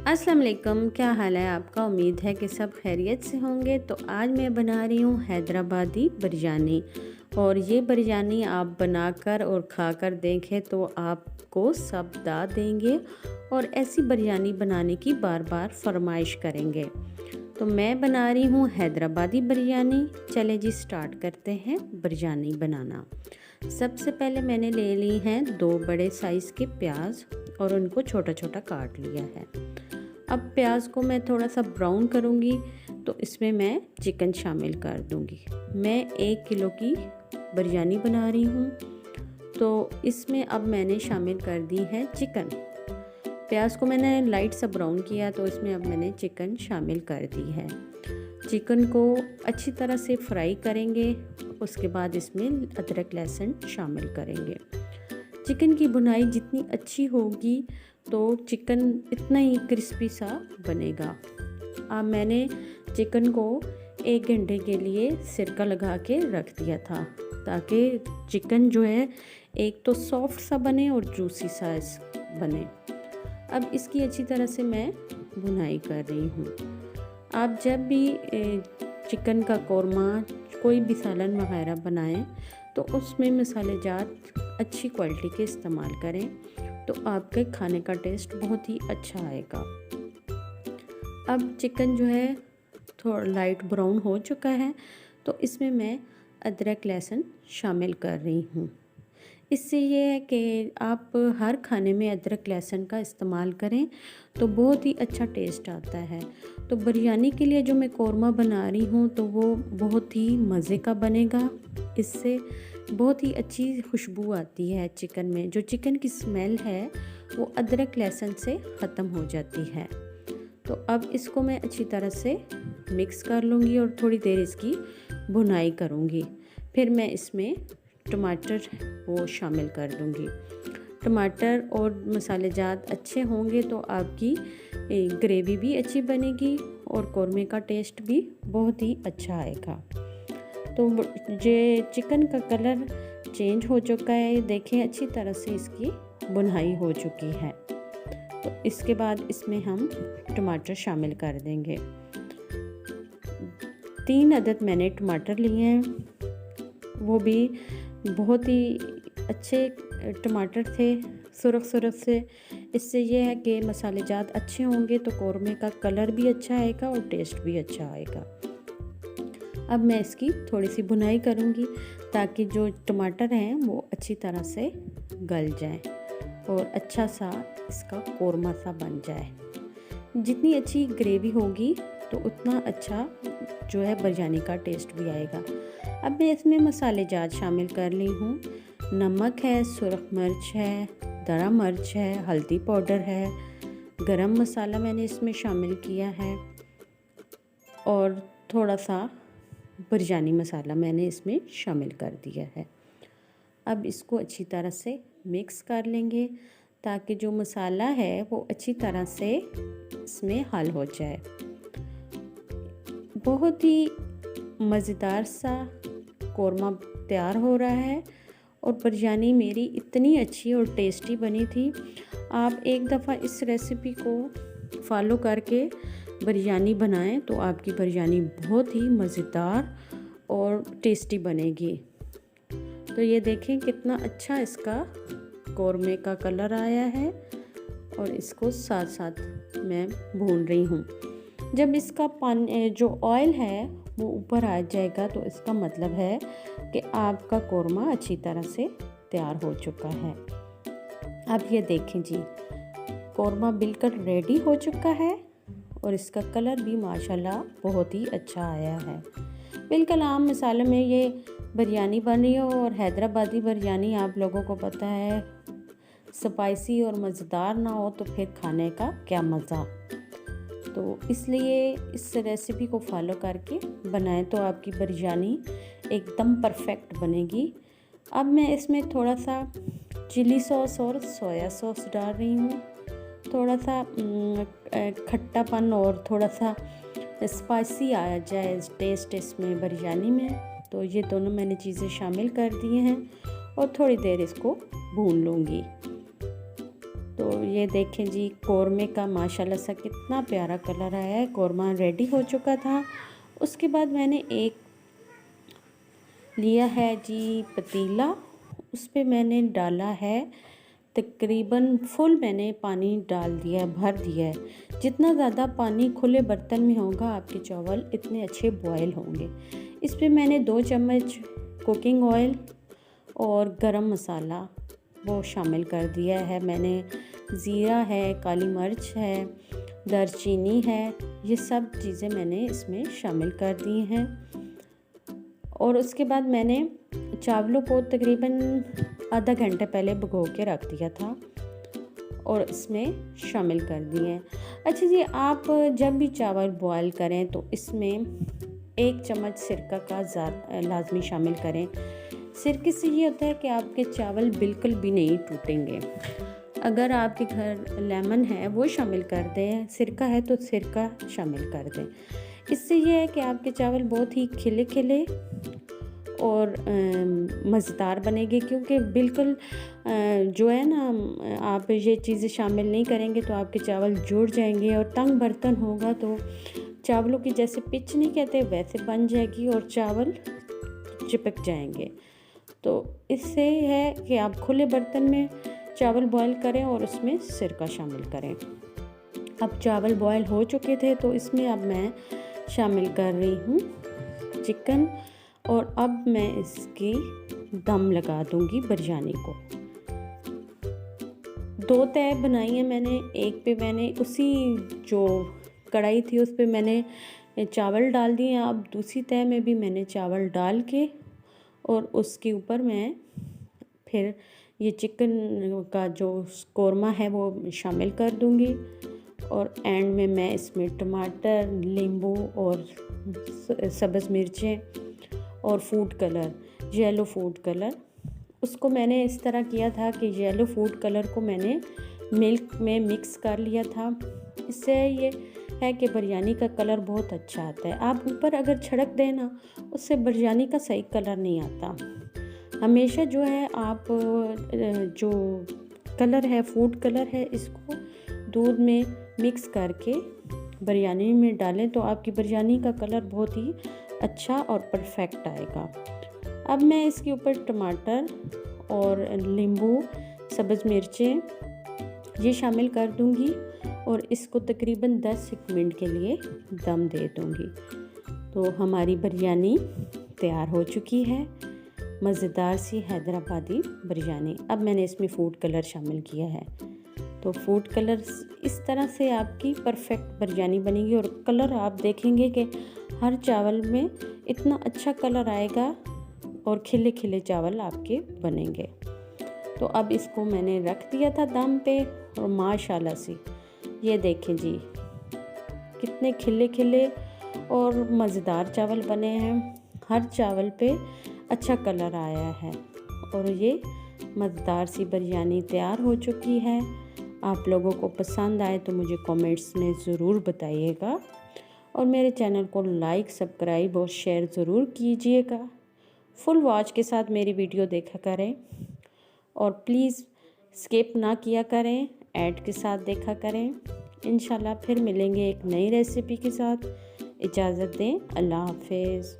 अस्सलाम वालेकुम, क्या हाल है आपका। उम्मीद है कि सब खैरियत से होंगे। तो आज मैं बना रही हूँ हैदराबादी बिरयानी। और ये बिरयानी आप बनाकर और खाकर देखें तो आपको सब दाद देंगे और ऐसी बिरयानी बनाने की बार बार फरमाइश करेंगे। तो मैं बना रही हूँ हैदराबादी बिरयानी। चले जी स्टार्ट करते हैं बिरयानी बनाना। सबसे पहले मैंने ले ली हैं 2 बड़े साइज़ के प्याज और उनको छोटा छोटा काट लिया है। अब प्याज को मैं थोड़ा सा ब्राउन करूँगी तो इसमें मैं चिकन शामिल कर दूँगी। मैं 1 किलो की बिरयानी बना रही हूँ तो इसमें अब मैंने शामिल कर दी है चिकन। प्याज को मैंने लाइट सा ब्राउन किया तो इसमें अब मैंने चिकन शामिल कर दी है। चिकन को अच्छी तरह से फ्राई करेंगे। उसके बाद इसमें अदरक लहसुन शामिल करेंगे। चिकन की भुनाई जितनी अच्छी होगी तो चिकन इतना ही क्रिस्पी सा बनेगा। अब मैंने चिकन को 1 घंटे के लिए सिरका लगा के रख दिया था ताकि चिकन जो है एक तो सॉफ्ट सा बने और जूसी सा बने। अब इसकी अच्छी तरह से मैं भुनाई कर रही हूँ। आप जब भी चिकन का कौरमा कोई भी सालन वगैरह बनाएं तो उसमें मसालेजात अच्छी क्वालिटी के इस्तेमाल करें तो आपके खाने का टेस्ट बहुत ही अच्छा आएगा। अब चिकन जो है थोड़ा लाइट ब्राउन हो चुका है तो इसमें मैं अदरक लहसुन शामिल कर रही हूँ। इससे ये है कि आप हर खाने में अदरक लहसुन का इस्तेमाल करें तो बहुत ही अच्छा टेस्ट आता है। तो बिरयानी के लिए जो मैं कौरमा बना रही हूँ तो वो बहुत ही मज़े का बनेगा। इससे बहुत ही अच्छी खुशबू आती है चिकन में। जो चिकन की स्मेल है वो अदरक लहसुन से ख़त्म हो जाती है। तो अब इसको मैं अच्छी तरह से मिक्स कर लूँगी और थोड़ी देर इसकी भुनाई करूँगी। फिर मैं इसमें टमाटर वो शामिल कर दूँगी। टमाटर और मसालेजात अच्छे होंगे तो आपकी ग्रेवी भी अच्छी बनेगी और कौरमे का टेस्ट भी बहुत ही अच्छा आएगा। तो ये चिकन का कलर चेंज हो चुका है, देखें अच्छी तरह से इसकी भुनाई हो चुकी है। तो इसके बाद इसमें हम टमाटर शामिल कर देंगे। 3 अदद मैंने टमाटर लिए हैं, वो भी बहुत ही अच्छे टमाटर थे, सुरख सुरख से। इससे ये है कि मसालेजात अच्छे होंगे तो कौरमे का कलर भी अच्छा आएगा और टेस्ट भी अच्छा आएगा। अब मैं इसकी थोड़ी सी भुनाई करूँगी ताकि जो टमाटर हैं वो अच्छी तरह से गल जाएं और अच्छा सा इसका कौरमा सा बन जाए। जितनी अच्छी ग्रेवी होगी तो उतना अच्छा जो है बिरयानी का टेस्ट भी आएगा। अब मैं इसमें मसालेजात शामिल कर ली हूँ। नमक है, सुरख मिर्च है, दरा मिर्च है, हल्दी पाउडर है, गरम मसाला मैंने इसमें शामिल किया है और थोड़ा सा बिरयानी मसाला मैंने इसमें शामिल कर दिया है। अब इसको अच्छी तरह से मिक्स कर लेंगे ताकि जो मसाला है वो अच्छी तरह से इसमें हल हो जाए। बहुत ही मज़ेदार सा कौरमा तैयार हो रहा है और बिरयानी मेरी इतनी अच्छी और टेस्टी बनी थी। आप एक दफ़ा इस रेसिपी को फॉलो करके बिरयानी बनाएं तो आपकी बिरयानी बहुत ही मज़ेदार और टेस्टी बनेगी। तो ये देखें कितना अच्छा इसका कौरमे का कलर आया है और इसको साथ साथ मैं भून रही हूँ। जब इसका पानी जो ऑयल है वो ऊपर आ जाएगा तो इसका मतलब है कि आपका कौरमा अच्छी तरह से तैयार हो चुका है। अब ये देखें जी, कौरमा बिल्कुल रेडी हो चुका है और इसका कलर भी माशाल्लाह बहुत ही अच्छा आया है। बिल्कुल आम मसालों में ये बिरयानी बन रही हो और हैदराबादी बिरयानी आप लोगों को पता है स्पाइसी और मज़ेदार ना हो तो फिर खाने का क्या मज़ा। तो इसलिए इस रेसिपी को फॉलो करके बनाएं तो आपकी बिरयानी एकदम परफेक्ट बनेगी। अब मैं इसमें थोड़ा सा चिली सॉस और सोया सॉस डाल रही हूँ। थोड़ा सा खट्टापन और थोड़ा सा स्पाइसी आ जाए टेस्ट इसमें बिरयानी में, तो ये दोनों मैंने चीज़ें शामिल कर दी हैं और थोड़ी देर इसको भून लूँगी। तो ये देखें जी, कौरमे का माशाल्लाह से कितना प्यारा कलर आया है। कौरमा रेडी हो चुका था। उसके बाद मैंने एक लिया है जी पतीला, उस पे मैंने डाला है तकरीबन फुल, मैंने पानी डाल दिया, भर दिया है। जितना ज़्यादा पानी खुले बर्तन में होगा आपके चावल इतने अच्छे बॉयल होंगे। इस पे मैंने 2 चम्मच कुकिंग ऑयल और गरम मसाला वो शामिल कर दिया है। मैंने ज़ीरा है, काली मिर्च है, दालचीनी है, ये सब चीज़ें मैंने इसमें शामिल कर दी हैं। और उसके बाद मैंने चावलों को तकरीबन आधा घंटे पहले भिगो के रख दिया था और इसमें शामिल कर दिए हैं। अच्छा जी, आप जब भी चावल बॉयल करें तो इसमें 1 चम्मच सिरका का लाजमी शामिल करें। सिरके से ये होता है कि आपके चावल बिल्कुल भी नहीं टूटेंगे। अगर आपके घर लेमन है वो शामिल कर दें, सिरका है तो सिरका शामिल कर दें। इससे ये है कि आपके चावल बहुत ही खिले खिले और मज़ेदार बनेंगे। क्योंकि बिल्कुल जो है ना, आप ये चीज़ें शामिल नहीं करेंगे तो आपके चावल जुड़ जाएंगे और तंग बर्तन होगा तो चावलों की जैसे पिच नहीं कहते वैसे बन जाएगी और चावल चिपक जाएंगे। तो इससे है कि आप खुले बर्तन में चावल बॉयल करें और उसमें सिरका शामिल करें। अब चावल बॉयल हो चुके थे तो इसमें अब मैं शामिल कर रही हूँ चिकन और अब मैं इसकी दम लगा दूँगी बिरयानी को। 2 तय बनाई है मैंने। एक पे मैंने उसी जो कढ़ाई थी उस पे मैंने चावल डाल दिए। अब दूसरी तय में भी मैंने चावल डाल के और उसके ऊपर मैं फिर ये चिकन का जो कौरमा है वो शामिल कर दूँगी। और एंड में मैं इसमें टमाटर, नींबू और सब्ज़ मिर्चें और food colour, yellow food colour, उसको मैंने इस तरह किया था कि येलो फूड कलर को मैंने मिल्क में मिक्स कर लिया था। इससे ये है कि बिरयानी का कलर बहुत अच्छा आता है। आप ऊपर अगर छिड़क दें ना, उससे बिरयानी का सही कलर नहीं आता। हमेशा जो है आप जो कलर है, फूड कलर है, इसको दूध में मिक्स करके बिरयानी में डालें तो आपकी बिरयानी का कलर बहुत ही अच्छा और परफेक्ट आएगा। अब मैं इसके ऊपर टमाटर और नींबू, सब्ज़ मिर्चें ये शामिल कर दूंगी और इसको तकरीबन 10 मिनट के लिए दम दे दूंगी। तो हमारी बिरयानी तैयार हो चुकी है, मज़ेदार सी हैदराबादी बिरयानी। अब मैंने इसमें फूड कलर शामिल किया है। तो फूड कलर इस तरह से आपकी परफेक्ट बिरयानी बनेगी और कलर आप देखेंगे कि हर चावल में इतना अच्छा कलर आएगा और खिले खिले चावल आपके बनेंगे। तो अब इसको मैंने रख दिया था दम पे और माशाल्लाह से ये देखें जी, कितने खिले खिले और मज़ेदार चावल बने हैं। हर चावल पे अच्छा कलर आया है और ये मज़ेदार सी बिरयानी तैयार हो चुकी है। आप लोगों को पसंद आए तो मुझे कमेंट्स में ज़रूर बताइएगा और मेरे चैनल को लाइक, सब्सक्राइब और शेयर ज़रूर कीजिएगा। फुल वॉच के साथ मेरी वीडियो देखा करें और प्लीज़ स्किप ना किया करें, ऐड के साथ देखा करें। इंशाल्लाह फिर मिलेंगे एक नई रेसिपी के साथ। इजाज़त दें, अल्लाह हाफ़िज़।